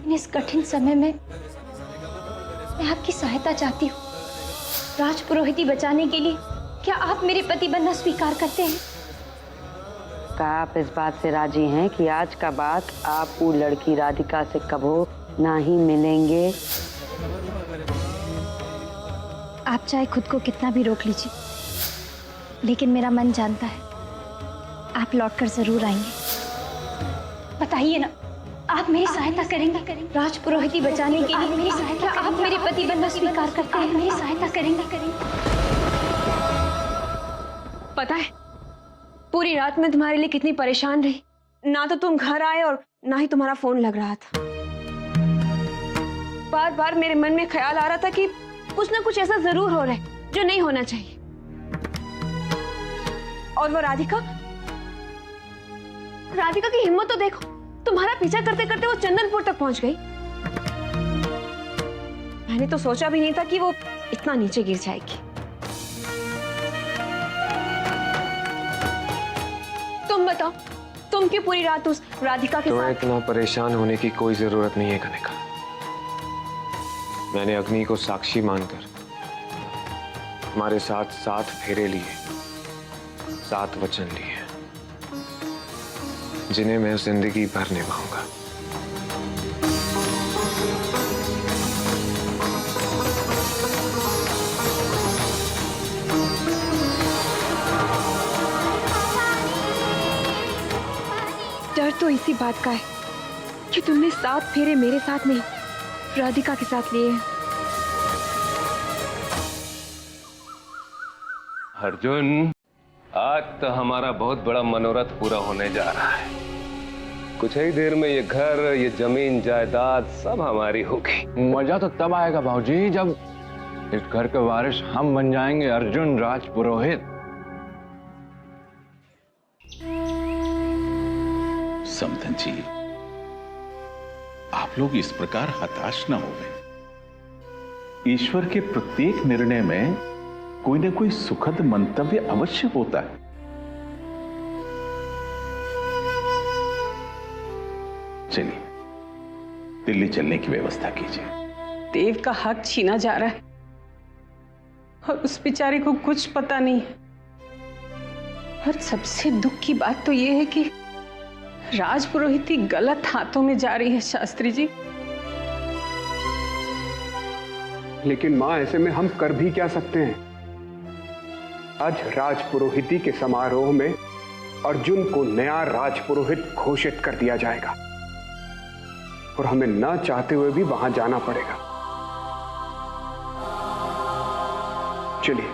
इस कठिन समय में मैं आपकी सहायता चाहती हूँ। राजपुरोहिती बचाने के लिए क्या आप मेरे पति बनना स्वीकार करते हैं? क्या आप इस बात से राजी हैं कि आज का बाद आप वो लड़की राधिका से कभो ना ही मिलेंगे? आप चाहे खुद को कितना भी रोक लीजिए, लेकिन मेरा मन जानता है आप लौटकर जरूर आएंगे। बताइए ना, आप मेरी सहायता करेंगे? राजपुरोहिती बचाने के लिए मेरी सहायता, क्या आप मेरे पति बनना स्वीकार करते हैं? मेरी सहायता करेंगे? पता है पूरी रात मैं तुम्हारे लिए कितनी परेशान रही। ना तो तुम घर आए और ना ही तुम्हारा फोन लग रहा था। बार बार मेरे मन में ख्याल आ रहा था कि कुछ ना कुछ ऐसा जरूर हो रहा है जो नहीं होना चाहिए। और वो राधिका की हिम्मत तो देखो, तुम्हारा पीछा करते करते वो चंदनपुर तक पहुंच गई। मैंने तो सोचा भी नहीं था कि वो इतना नीचे गिर जाएगी। तुम बताओ, तुम क्यों पूरी रात उस राधिका के साथ? इतना परेशान होने की कोई जरूरत नहीं है कनिका। मैंने अग्नि को साक्षी मानकर हमारे साथ 7 फेरे लिए, 7 वचन लिए, जिन्हें मैं जिंदगी भर निभाऊंगा। डर तो इसी बात का है कि तुमने 7 फेरे मेरे साथ नहीं, राधिका के साथ लिए हैं। अर्जुन, आज तो हमारा बहुत बड़ा मनोरथ पूरा होने जा रहा है। कुछ ही देर में ये घर, ये जमीन जायदाद सब हमारी होगी। मजा तो तब आएगा भाऊजी जब इस घर के वारिस हम बन जाएंगे, अर्जुन राजपुरोहित। समधन जी, आप लोग इस प्रकार हताश न होवें। ईश्वर के प्रत्येक निर्णय में कोई न कोई सुखद मंतव्य अवश्य होता है। चलिए दिल्ली चलने की व्यवस्था कीजिए। देव का हक छीना जा रहा है और उस बेचारे को कुछ पता नहीं है। और सबसे दुख की बात तो यह है कि राजपुरोहिती गलत हाथों में जा रही है शास्त्री जी। लेकिन मां, ऐसे में हम कर भी क्या सकते हैं? आज राजपुरोहिती के समारोह में अर्जुन को नया राजपुरोहित घोषित कर दिया जाएगा और हमें ना चाहते हुए भी वहां जाना पड़ेगा। चलिए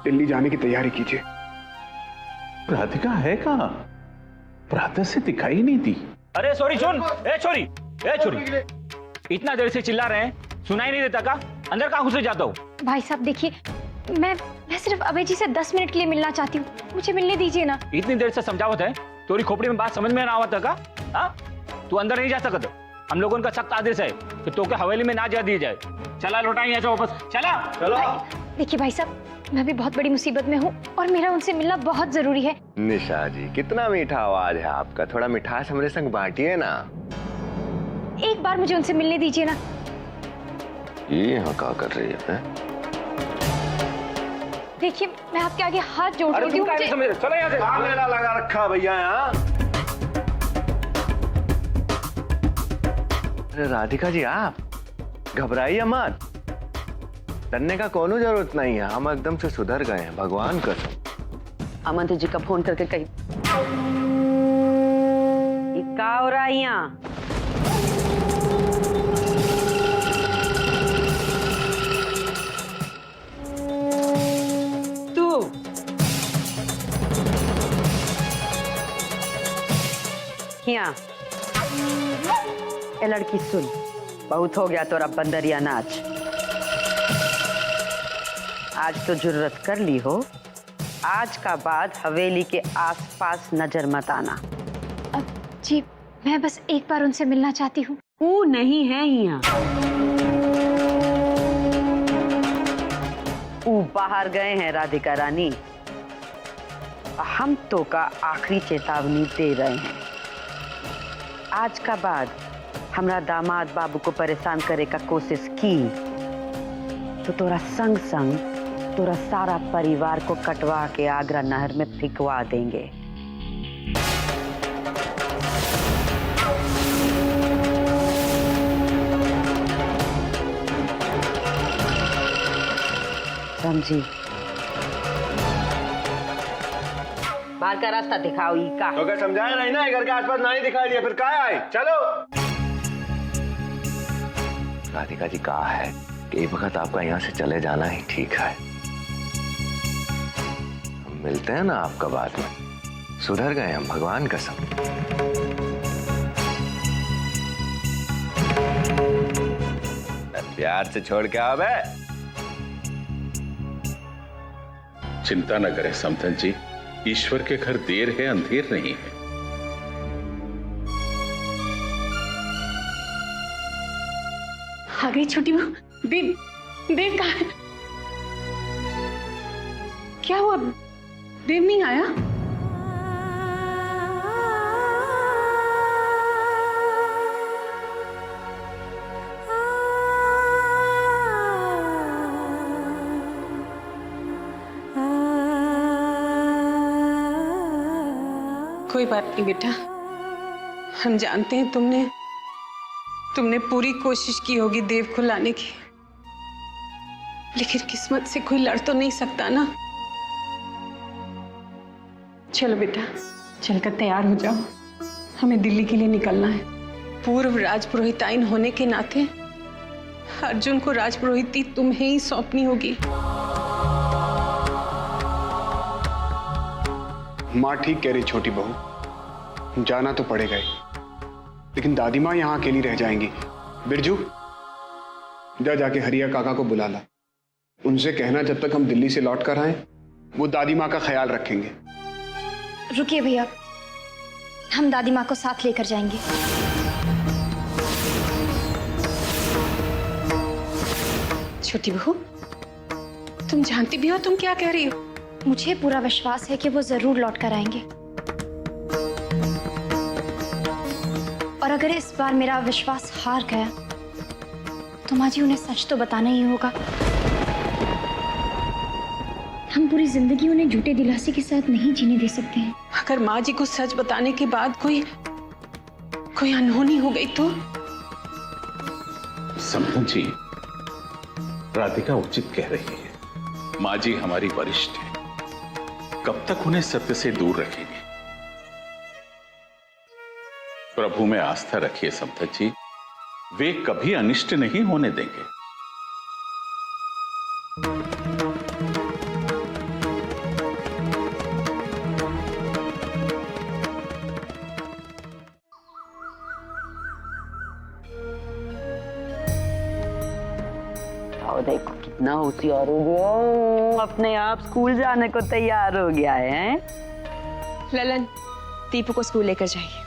दिल्ली जाने की तैयारी कीजिए। राधिका है कहां? प्रातः से दिखाई नहीं दी। अरे सॉरी, सुन। ए छोरी, इतना देर से चिल्ला रहे हैं, सुनाई नहीं देता का? अंदर कहां घुसे जाता हूँ? भाई साहब देखिए, मैं सिर्फ अभय जी से 10 मिनट के लिए मिलना चाहती हूँ, मुझे मिलने दीजिए ना। इतनी देर से समझावत है, तोरी खोपड़ी में बात समझ में ना आवत का? हाँ, तू अंदर नहीं जा सकता। हम लोगों का सख्त आदेश है कि तो के हवेली में ना जा दी जाए। चला लौटा यहाँ से वापस, चला। चलो। देखिए भाई साहब, मैं भी बहुत बड़ी मुसीबत में हूँ और मेरा उनसे मिलना बहुत जरूरी है। निशा जी, कितना मीठा आवाज है आपका। थोड़ा मिठास हमारे संग बांटिए ना। एक बार मुझे उनसे मिलने दीजिए ना। ये यहाँ क्या कर रही है? देखिए, मैं आपके आगे हाथ जोड़ रही हूँ। चलो यहाँ से। मेला लगा रखा भैया यहाँ। अरे राधिका जी, आप घबराइए मत। डरने का कोनो जरूरत नहीं है। हम एकदम से सुधर गए हैं, भगवान कसम। अमंत जी का फोन करके कही क्या हो रहा है यहाँ? तू यहाँ ए लड़की सुन, बहुत हो गया तोरा बंदरिया नाच। आज तो जुर्रत कर ली हो, आज का बाद हवेली के आसपास नजर मत आना। अब जी, मैं बस एक बार उनसे मिलना चाहती हूँ। वो नहीं है यहाँ, वो बाहर गए हैं राधिका रानी। हम तो का आखिरी चेतावनी दे रहे हैं। आज का बाद हमरा दामाद बाबू को परेशान करे का कोशिश की तो तोरा संग संग तोरा सारा परिवार को कटवा के आगरा नहर में फेंकवा देंगे। समझी? बाहर का रास्ता दिखाओ ई का। तो क्या समझाया नहीं ना, घर के आसपास ना ही दिखाई दिया, फिर कहाँ आए? चलो। राधिका जी कहा है कि एक वक्त आपका यहाँ से चले जाना ही ठीक है। हम मिलते हैं ना आपका बाद में। सुधर गए हम, भगवान कसम। प्यार से छोड़ के आओ बे। चिंता न करें समधन जी, ईश्वर के घर देर है अंधेर नहीं है। आ गई छोटी बहू। देव, देव कहाँ है? क्या हुआ? देव नहीं आया? कोई बात नहीं बेटा, हम जानते हैं तुमने पूरी कोशिश की होगी देव को लाने की, लेकिन किस्मत से कोई लड़ तो नहीं सकता ना। चलो बेटा, चलकर तैयार हो जाओ, हमें दिल्ली के लिए निकलना है। पूर्व राजपुरोहिताइन होने के नाते अर्जुन को राजपुरोहिती तुम्हें ही सौंपनी होगी। माँ ठीक कह रही छोटी बहू, जाना तो पड़ेगा ही, लेकिन दादी माँ यहाँ अकेली रह जाएंगी। बिरजू, जाके हरिया काका को बुला ला, उनसे कहना जब तक हम दिल्ली से लौट कर आए वो दादी माँ का ख्याल रखेंगे। रुकिए भैया, हम दादी माँ को साथ लेकर जाएंगे। छोटी बहू, तुम जानती भी हो तुम क्या कह रही हो? मुझे पूरा विश्वास है कि वो जरूर लौट कर आएंगे, और अगर इस बार मेरा विश्वास हार गया तो माँ जी उन्हें सच तो बताना ही होगा। हम पूरी जिंदगी उन्हें झूठे दिलासे के साथ नहीं जीने दे सकते हैं। अगर माँ जी को सच बताने के बाद कोई अनहोनी हो गई तो? समधन जी, राधिका उचित कह रही है। माँ जी हमारी वरिष्ठ है, कब तक उन्हें सत्य से दूर रखेंगे? प्रभु में आस्था रखिए समधन जी, वे कभी अनिष्ट नहीं होने देंगे। और देखो कितना होशियार हो गया, अपने आप स्कूल जाने को तैयार हो गया है। ललन, दीपू को स्कूल लेकर जाइए।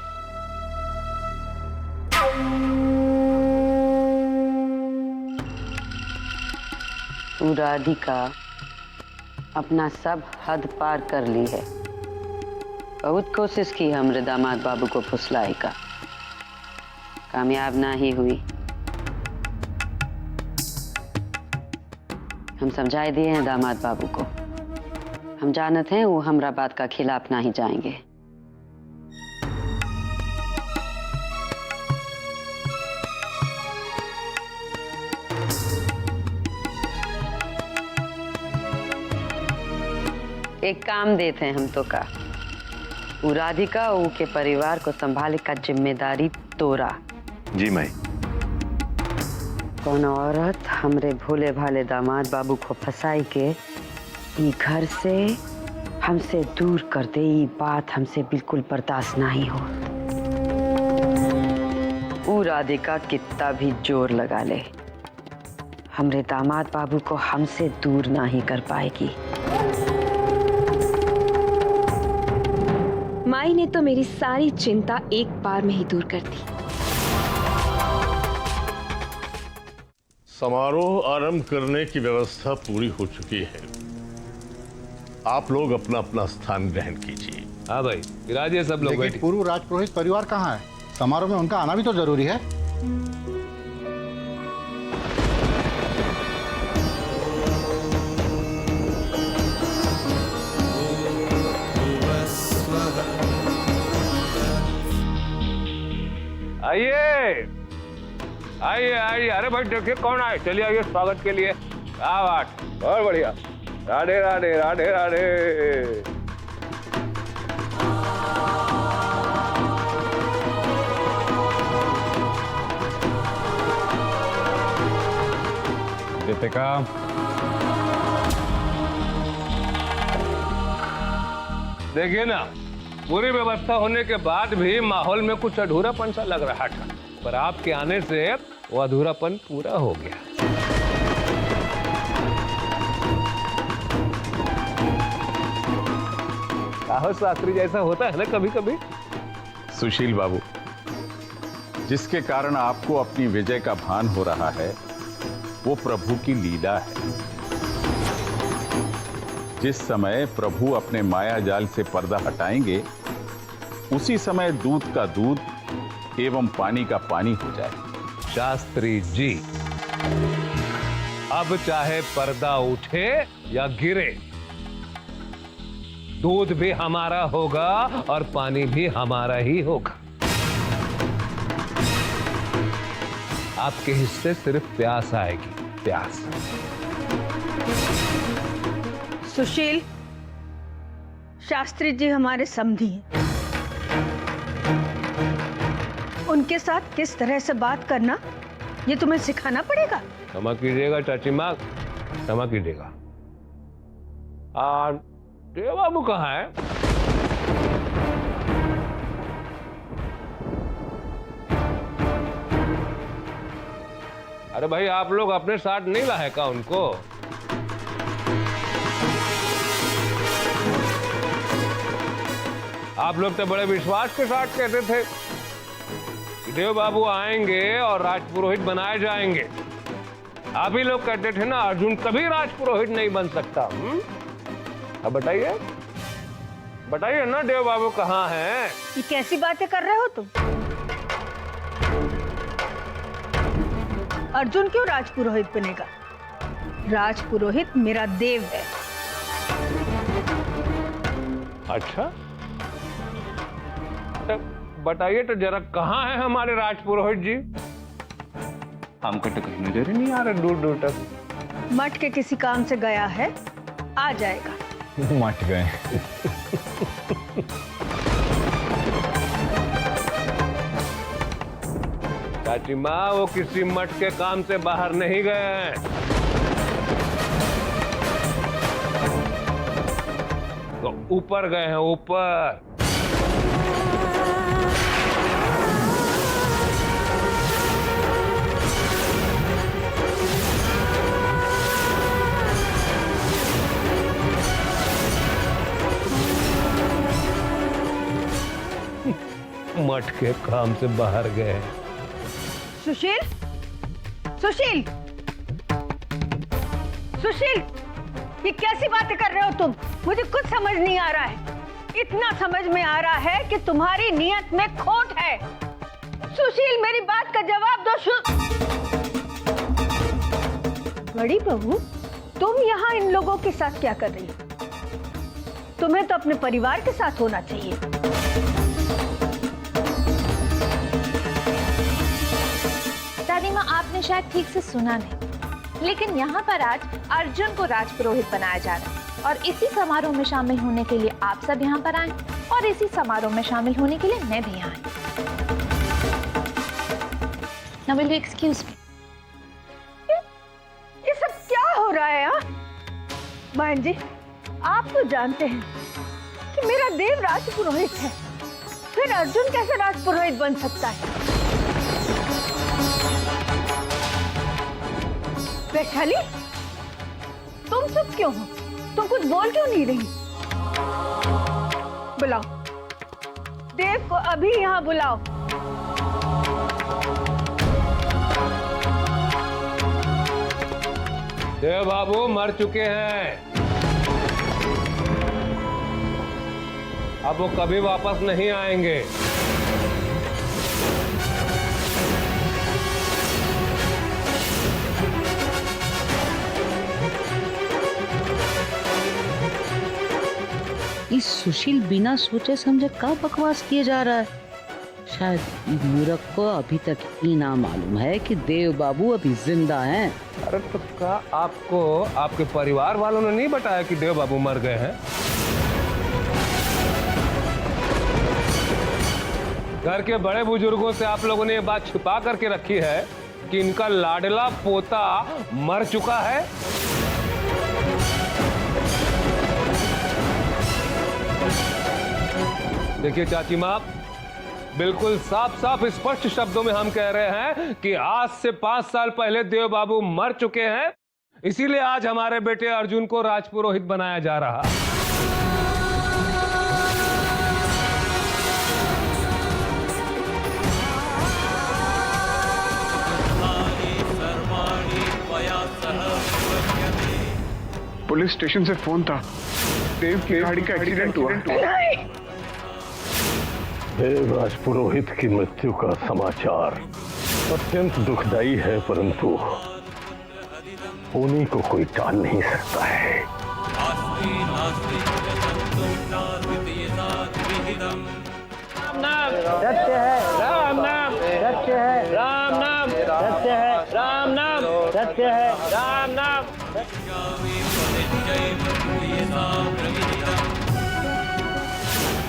तू राधिका अपना सब हद पार कर ली है। बहुत कोशिश की हमरे दामाद बाबू को फुसलाए का, कामयाब ना ही हुई। हम समझाए दिए हैं दामाद बाबू को, हम जानते हैं वो हमरा बात का खिलाफ ना ही जाएंगे। एक काम देते हैं हम तो का, वो राधिका वो के परिवार को संभाले का जिम्मेदारी तोरा। जी माई। कौन औरत हमरे भोले भाले दामाद बाबू को फंसाई के ई घर से हमसे दूर कर दे, ये बात हमसे बिल्कुल बर्दाश्त नहीं हो। वो राधिका कितना भी जोर लगा ले, हमरे दामाद बाबू को हमसे दूर नहीं कर पाएगी। माई ने तो मेरी सारी चिंता एक बार में ही दूर कर दी। समारोह आरंभ करने की व्यवस्था पूरी हो चुकी है। आप लोग अपना अपना स्थान ग्रहण कीजिए। हाँ भाई, विराजिए सब लोग। लेकिन पूर्व राजपुरोहित परिवार कहाँ है? समारोह में उनका आना भी तो जरूरी है। आइए आइए आइए। अरे भाई देखिए कौन आए, चलिए आइए स्वागत के लिए। क्या बात, बहुत बढ़िया। राधे राधे राधे राधे। दीपिका, देखिए ना, पूरी व्यवस्था होने के बाद भी माहौल में कुछ अधूरापन सा लग रहा था, पर आपके आने से वो अधूरापन पूरा हो गया। साहस शास्त्री जैसा होता है ना कभी कभी। सुशील बाबू, जिसके कारण आपको अपनी विजय का भान हो रहा है वो प्रभु की लीला है। जिस समय प्रभु अपने माया जाल से पर्दा हटाएंगे उसी समय दूध का दूध एवं पानी का पानी हो जाए। शास्त्री जी, अब चाहे पर्दा उठे या गिरे, दूध भी हमारा होगा और पानी भी हमारा ही होगा। आपके हिस्से सिर्फ प्यास आएगी, प्यास। सुशील, शास्त्री जी हमारे समधी हैं। उनके साथ किस तरह से बात करना ये तुम्हें सिखाना पड़ेगा। क्षमा कीजिएगा चाची माँ, क्षमा कीजिएगा। देव बाबू कहाँ है? अरे भाई, आप लोग अपने साथ नहीं लाए का उनको? आप लोग तो बड़े विश्वास के साथ कहते थे कि देव बाबू आएंगे और राजपुरोहित बनाए जाएंगे। आप ही लोग कहते थे ना, अर्जुन कभी राजपुरोहित नहीं बन सकता। अब बताइए, बताइए ना, देव बाबू कहाँ हैं? ये कैसी बातें कर रहे हो तुम? अर्जुन क्यों राजपुरोहित बनेगा? राजपुरोहित मेरा देव है। अच्छा, तो बताइए तो जरा, कहाँ है हमारे राजपुरोहित जी? हमको तो कहीं नजर ही नहीं आ रहा दूर दूर तक। मठ के किसी काम से गया है, आ जाएगा। मट गए। चाची माँ, वो किसी मठ के काम से बाहर नहीं गए हैं। तो ऊपर गए हैं, ऊपर। मठ के काम से बाहर गए हैं। सुशील, सुशील, सुशील, ये कैसी बातें कर रहे हो तुम? मुझे कुछ समझ नहीं आ रहा है। इतना समझ में आ रहा है कि तुम्हारी नियत में खोट है। सुशील, मेरी बात का जवाब दो। बड़ी बहू, तुम यहाँ इन लोगों के साथ क्या कर रही हो? तुम्हें तो अपने परिवार के साथ होना चाहिए। दादी माँ, आपने शायद ठीक से सुना नहीं, लेकिन यहाँ पर आज अर्जुन को राजपुरोहित बनाया जा रहा है और इसी समारोह में शामिल होने के लिए आप सब यहाँ पर आए और इसी समारोह में शामिल होने के लिए मैं भी यहाँ आई। Now will you excuse me? ये सब क्या हो रहा है? बहन जी, आप तो जानते हैं कि मेरा देव राजपुरोहित है, फिर अर्जुन कैसे राजपुरोहित बन सकता है? वैशाली, तुम चुप क्यों हो? तुम कुछ बोल क्यों नहीं रही? बुलाओ, देव को अभी यहाँ बुलाओ। देव बाबू मर चुके हैं। अब वो कभी वापस नहीं आएंगे। इस सुशील बिना सोचे समझे का बकवास किए जा रहा है। शायद मूर्ख को अभी तक ही ना मालूम है कि देव बाबू अभी जिंदा हैं। अरे तो क्या आपको आपके परिवार वालों ने नहीं बताया कि देव बाबू मर गए हैं? घर के बड़े बुजुर्गों से आप लोगों ने ये बात छुपा करके रखी है कि इनका लाडला पोता मर चुका है। देखिए चाची माँ, बिल्कुल साफ साफ स्पष्ट शब्दों में हम कह रहे हैं कि आज से 5 साल पहले देव बाबू मर चुके हैं। इसीलिए आज हमारे बेटे अर्जुन को राजपुरोहित बनाया जा रहा। पुलिस स्टेशन से फोन था, देव की गाड़ी का एक्सीडेंट हुआ। देव राजपुरोहित की मृत्यु का समाचार अत्यंत दुखदायी है, परंतु उन्हीं को कोई टाल नहीं सकता है। सत्य है राम नाम, सत्य है राम नाम, सत्य है राम नाम, सत्य है राम नाम।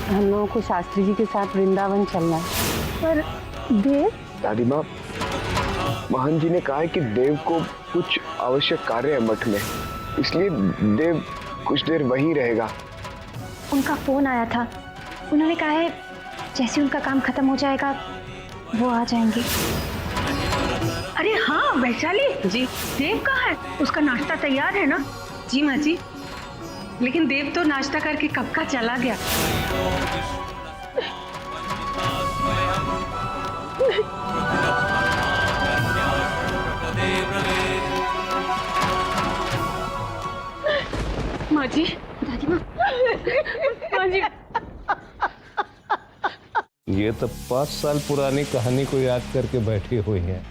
हम लोगों को शास्त्री जी के साथ वृंदावन चलना है। पर देव? दादी माँ, महंत जी ने कहा है कि देव को कुछ आवश्यक कार्य है मठ में, इसलिए देव कुछ देर वहीं रहेगा। उनका फोन आया था, उन्होंने कहा है जैसे उनका काम खत्म हो जाएगा वो आ जाएंगे। अरे हाँ वैशाली जी, देव कहाँ है? उसका नाश्ता तैयार है ना? जी माँ जी, लेकिन देव तो नाश्ता करके कब का चला गया। माँ जी, दादी माँ, माँ जी। ये तो 5 साल पुरानी कहानी को याद करके बैठी हुई है,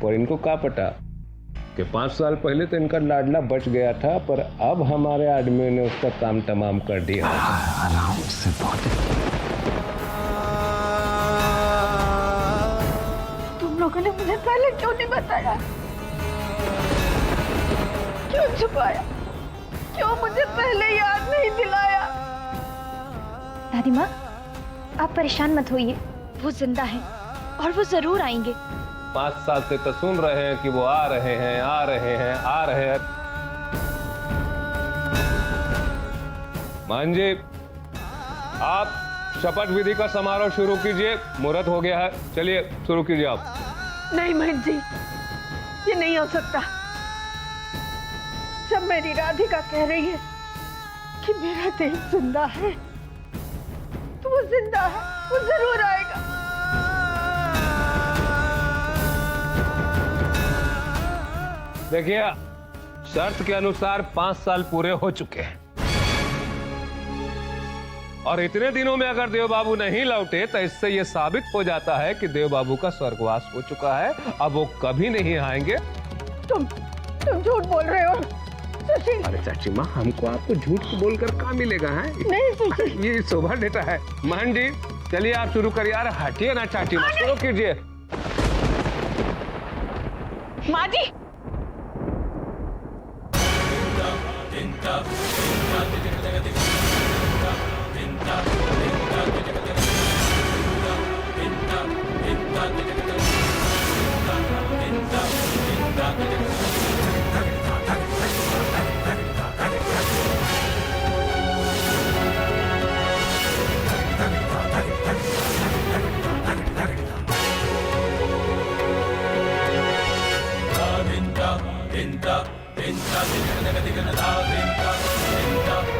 पर इनको क्या पता कि 5 साल पहले तो इनका लाडला बच गया था, पर अब हमारे आदमियों ने उसका काम तमाम कर दिया। आराम से बात। तुम लोगों ने मुझे पहले क्यों नहीं बताया? क्यों छुपाया? क्यों मुझे पहले याद नहीं दिलाया? दादी माँ, आप परेशान मत होइए, वो जिंदा हैं और वो जरूर आएंगे। 5 साल से तो सुन रहे हैं कि वो आ रहे हैं, आ रहे हैं, आ रहे हैं। मान जी, आप शपथ विधि का समारोह शुरू कीजिए, मुहूर्त हो गया है। चलिए शुरू कीजिए आप। नहीं महंत जी, ये नहीं हो सकता। जब मेरी राधिका कह रही है कि मेरा देव जिंदा है, तो वो जिंदा है, वो जरूर आएगा। देखिए, शर्त के अनुसार 5 साल पूरे हो चुके हैं और इतने दिनों में अगर देव बाबू नहीं लौटे तो इससे यह साबित हो जाता है कि देव बाबू का स्वर्गवास हो चुका है। अब वो कभी नहीं आएंगे। तुम झूठ बोल रहे हो सुशील। अरे चाची माँ, हमको आपको झूठ बोलकर क्या मिलेगा है? नहीं सुशील, ये शोभा देता है। महन जी चलिए आप शुरू करिए। यार हटिए ना चाची माँ, शुरू कीजिए। माँ जी, Vinta, vinta, vinta, vinta, vinta, vinta, vinta, vinta,